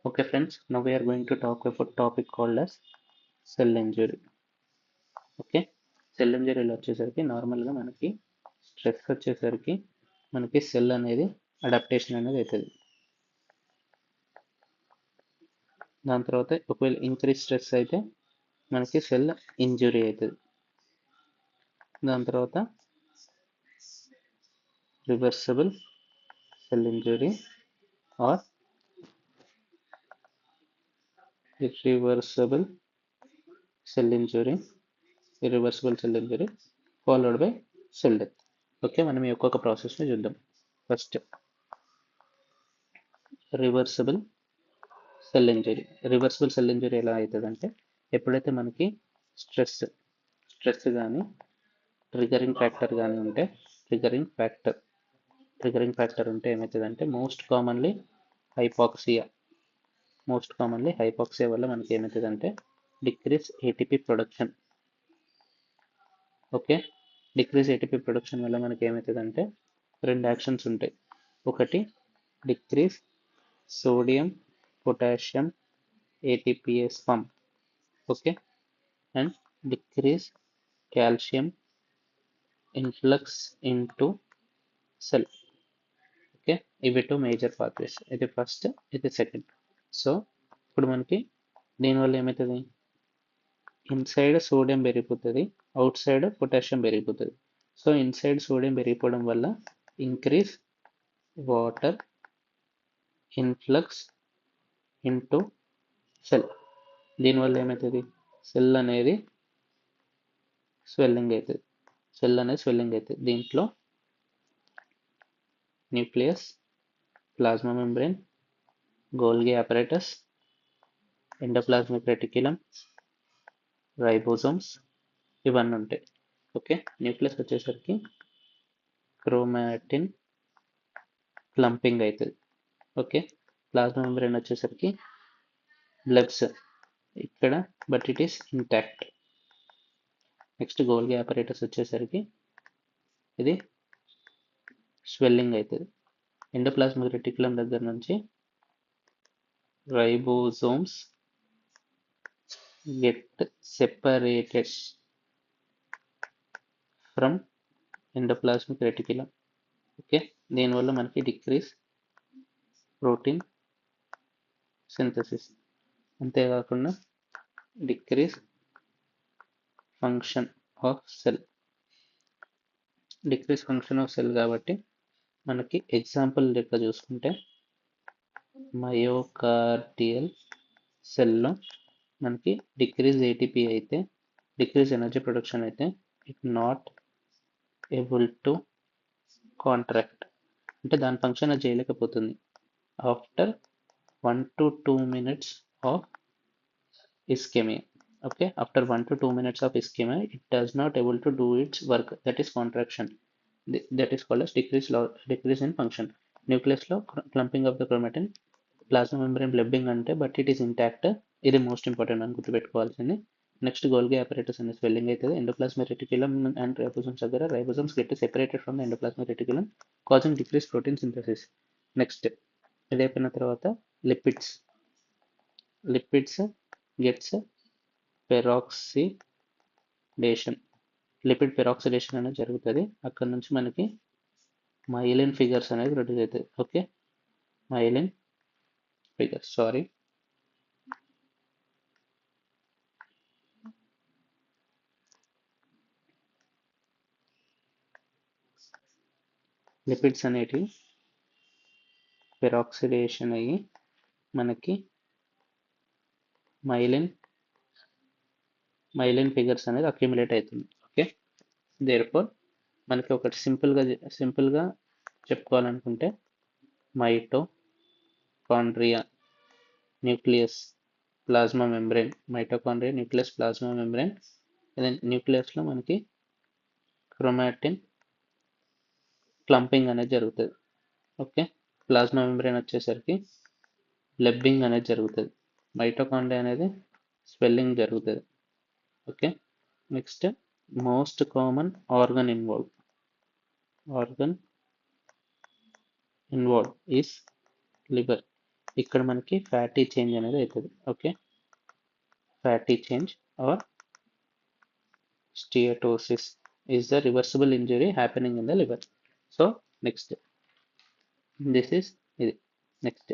Okay friends, now we are going to talk about topic called as cell injury. Okay, cell ఇంజరీలో వచ్చేసరికి నార్మల్గా మనకి stress వచ్చేసరికి మనకి సెల్ అనేది అడాప్టేషన్ అనేది అవుతుంది. దాని తర్వాత ఒకవేళ ఇంక్రీజ్ స్ట్రెస్ అయితే మనకి సెల్ ఇంజురీ అవుతుంది. దాని తర్వాత reversible cell injury are irreversible cell injury followed by cell death. Okay, మనం ఈ ఒక్కొక్క ప్రాసెస్ని చూద్దాం. ఫస్ట్ రివర్సబుల్ సెల్ ఇంజరీ ఎలా అవుతుందంటే ఎప్పుడైతే మనకి స్ట్రెస్ కానీ ట్రిగరింగ్ ఫ్యాక్టర్ ఉంటే ఏమవుతుందంటే మోస్ట్ కామన్లీ హైపాక్సియా వల్ల మనకి ఏమవుతుందంటే decrease ATP production. Okay, decrease ATP production వల్ల మనకి ఏమవుతుందంటే రెండు యాక్షన్స్ ఉంటాయి. ఒకటి decrease sodium potassium ATPase pump, okay, and decrease calcium influx into cell. Okay, ఇవి టూ మేజర్ పాత్వేస్. ఇది ఫస్ట్, ఇది సెకండ్. సో ఇప్పుడు మనకి దీనివల్ల ఏమవుతుంది, ఇన్సైడ్ సోడియం పెరిగిపోతుంది, అవుట్ సైడ్ పొటాషియం పెరిగిపోతుంది. సో ఇన్సైడ్ సోడియం పెరిగిపోవడం వల్ల increase water influx into cell. దీనివల్ల ఏమవుతుంది, సెల్ అనేది స్వెల్లింగ్ అవుతుంది. దీంట్లో nucleus, plasma membrane, Golgi apparatus, endoplasmic reticulum, ribosomes ఇవన్నీ ఉంటాయి. ఓకే, న్యూక్లియస్ వచ్చేసరికి క్రోమాటిన్ క్లంపింగ్ అవుతుంది. ఓకే, ప్లాస్మా మెంబ్రేన్ వచ్చేసరికి బ్లబ్స్ ఇక్కడ, but it is intact. Next Golgi apparatus వచ్చేసరికి ఇది స్వెల్లింగ్ అవుతుంది. ఎండోప్లాస్మిక్ రెటిక్యులం దగ్గర నుంచి ribosomes get separated from endoplasmic reticulum. Okay, దీనివల్ల మనకి డిక్రీస్ ప్రోటీన్ సింథసిస్, అంతేకాకుండా డిక్రీస్ ఫంక్షన్ ఆఫ్ సెల్. కాబట్టి మనకి ఎగ్జాంపుల్ లెక్క చూసుకుంటే మయోకార్డియల్ సెల్లో మనకి డిక్రీజ్ ఏటీపీ అయితే, డిక్రీజ్ ఎనర్జీ ప్రొడక్షన్ అయితే it not able to contract, అంటే దాని ఫంక్షన్ అది చేయలేకపోతుంది. After 1 to 2 minutes of ischemia. Okay, after 1 to 2 minutes of ischemia, it does not able to do its work, that is contraction. That is called as decrease in function. Nucleus లో clumping of the chromatin, plasma membrane blubbing అంటే but it is intact. ఇది most important అని గుర్తుపెట్టుకోవాల్సింది. Next Golgi apparatus అనే swelling అవుతుంది. Endoplasmic reticulum and ribosomes దగ్గర ribosomes get separated from the endoplasmic reticulum causing decrease protein synthesis. Next ఇది అయిపోయిన తర్వాత lipids gets peroxidation, lipid peroxidation అనేది జరుగుతుంది. అక్కడ నుంచి మనకి మైలిన్ ఫిగర్స్ అనేది ప్రొడ్యూస్ అవుతుంది. ఓకే, మైలిన్ ఫిగర్స్, లిపిడ్స్ అనేటివి పెరాక్సిడేషన్ అయ్యి మనకి మైలిన్ ఫిగర్స్ అనేది అక్యుములేట్ అవుతుంది. ఓకే, దేర్ఫోర్ మనకి ఒకటి సింపుల్గా చెప్పుకోవాలనుకుంటే మైటోకాండ్రియా, న్యూక్లియస్, ప్లాస్మా మెంబ్రేన్, న్యూక్లియస్లో మనకి క్రోమాటిన్ క్లంపింగ్ అనేది జరుగుతుంది. ఓకే, ప్లాస్మా మెంబ్రేన్ వచ్చేసరికి బ్లబ్బింగ్ అనేది జరుగుతుంది. మైటోకాండ్రియా అనేది స్వెల్లింగ్ జరుగుతుంది. Okay, next most common organ involve is liver. ఇక్కడ మనకి ఫ్యాటీ చేంజ్ అనేది అవుతుంది. Okay, fatty change or steatosis is the reversible injury happening in the liver. So next, this is ఇది next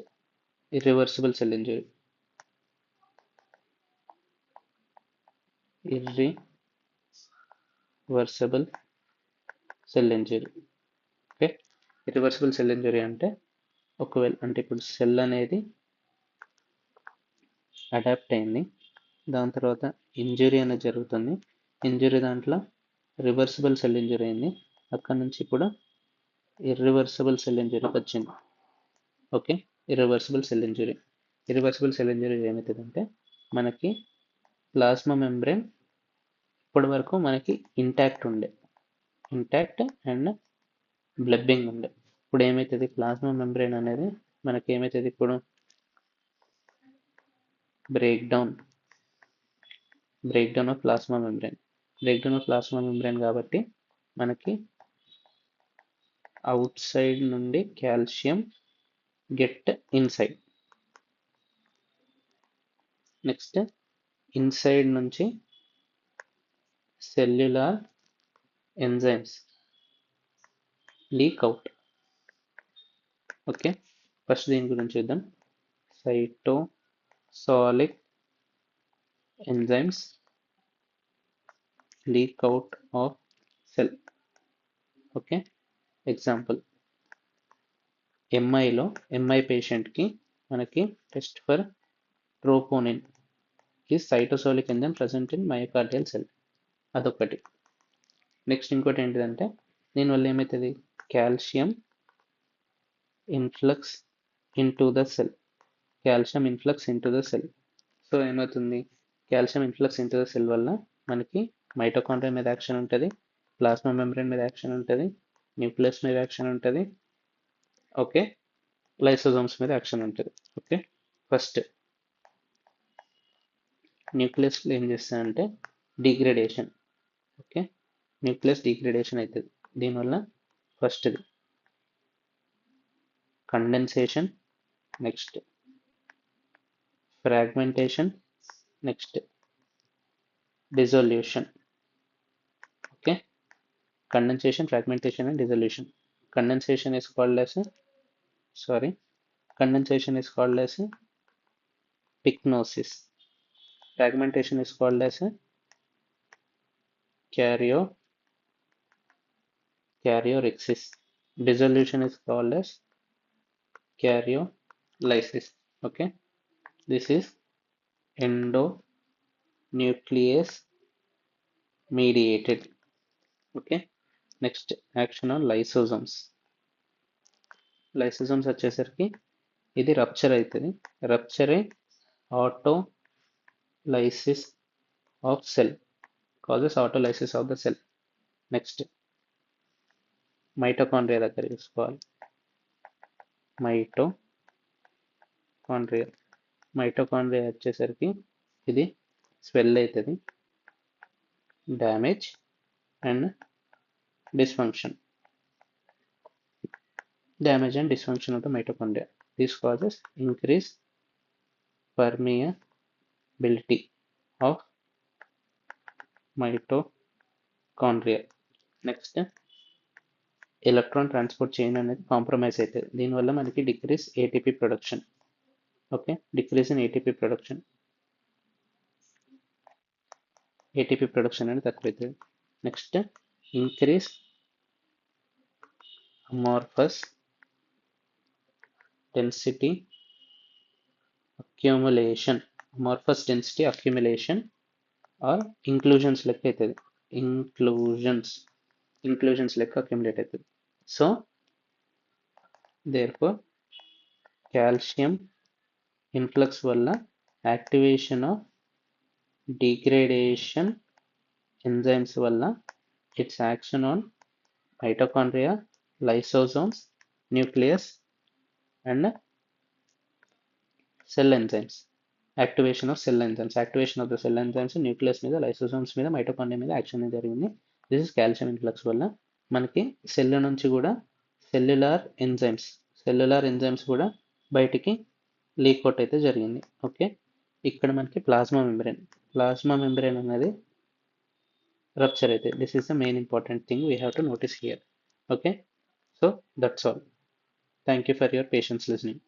irreversible cell injury. Irreversible cell injury. Okay, irreversible cell injury అంటే ఒకవేళ అంటే ఇప్పుడు cell అనేది adapt అయింది, దాని తర్వాత ఇంజురీ అనేది జరుగుతుంది, ఇంజురీ దాంట్లో రివర్సిబుల్ సెల్ ఇంజురీ అయింది, అక్కడ నుంచి ఇప్పుడు ఇర్రివర్సిబుల్ సెల్ ఇంజురీకి వచ్చింది. Okay, irreversible cell injury. Irreversible cell injury ఏమవుతుందంటే మనకి ప్లాస్మా మెంబ్రేన్ ఇప్పటి వరకు మనకి ఇంటాక్ట్ అండ్ బ్లబ్బింగ్ ఉండే. ఇప్పుడు ఏమవుతుంది, ప్లాస్మా మెంబ్రేన్ అనేది మనకి ఏమవుతుంది, ఇప్పుడు break down of plasma membrane కాబట్టి మనకి అవుట్ సైడ్ నుండి calcium get inside, next inside నుంచి cellular enzymes leak out. Okay, first దీని గురించి చూద్దాం. Cytosolic enzymes leak out of cell. Okay, example MI పేషెంట్కి మనకి టెస్ట్ ఫర్ ట్రోపోనిన్ కి cytosolic enzyme present in myocardial cell, అదొకటి. Next ఇంకోటి ఏంటిదంటే దీనివల్ల ఏమవుతుంది, calcium influx into the cell. So ఏమవుతుంది, calcium influx into the cell వల్ల మనకి మైటోకాండ్రియా మీద యాక్షన్ ఉంటుంది, ప్లాస్మా మెంబ్రేన్ మీద యాక్షన్ ఉంటుంది, న్యూక్లియస్ మీద యాక్షన్ ఉంటుంది, ఓకే, లైసోజోమ్స్ మీద యాక్షన్ ఉంటుంది. ఓకే, ఫస్ట్ న్యూక్లియస్లో ఏం చేస్తానంటే డిగ్రేడేషన్. ఓకే, న్యూక్లియస్ డిగ్రేడేషన్ అవుతుంది. దీనివల్ల ఫస్ట్ది condensation, next fragmentation, next dissolution. Okay, condensation, fragmentation and dissolution. Condensation is called as pycnosis. Fragmentation is called as karyorrhexis. Dissolution is called as karyolysis. Okay, this is endonuclease mediated. Okay, next action on lysosomes. Lysosomes వచ్చేసరికి ఇది rupture అవుతుంది, rupture autolysis of cell, causes autolysis of the cell. Next mitochondria దగ్గర చూసుకోవాలి. Mitochondria వచ్చేసరికి ఇది swell అవుతుంది, damage and dysfunction of the mitochondria. This causes increased permeability of mitochondria. Next, electron transport chain అనేది compromise అవుతుంది, దీనివల్ల మనకి decrease ATP production. Okay, decrease in ATP production అనేది తక్కువ అవుతుంది. Next increase amorphous density accumulation or inclusions లెక్క అవుతుంది, inclusions లెక్క accumulate అవుతుంది. సో therefore calcium influx వల్ల యాక్టివేషన్ ఆఫ్ degradation enzymes వల్ల its action on mitochondria, lysosomes, nucleus and cell enzymes. Activation of the cell enzymes nucleus మీద, lysosomes మీద, mitochondria మీద action జరిగింది. దిస్ ఇస్ కాల్షియం ఇన్ఫ్లక్స్ వల్ల మనకి cell నుంచి కూడా సెల్యులార్ ఎంజైమ్స్ కూడా బయటికి లీక్ అవుట్ అయితే జరిగింది. ఓకే, ఇక్కడ మనకి ప్లాస్మా మెంబ్రెన్ అనేది రప్చర్ అయితే, this is the main important thing we have to notice here. Okay, so that's all. Thank you for your patience listening.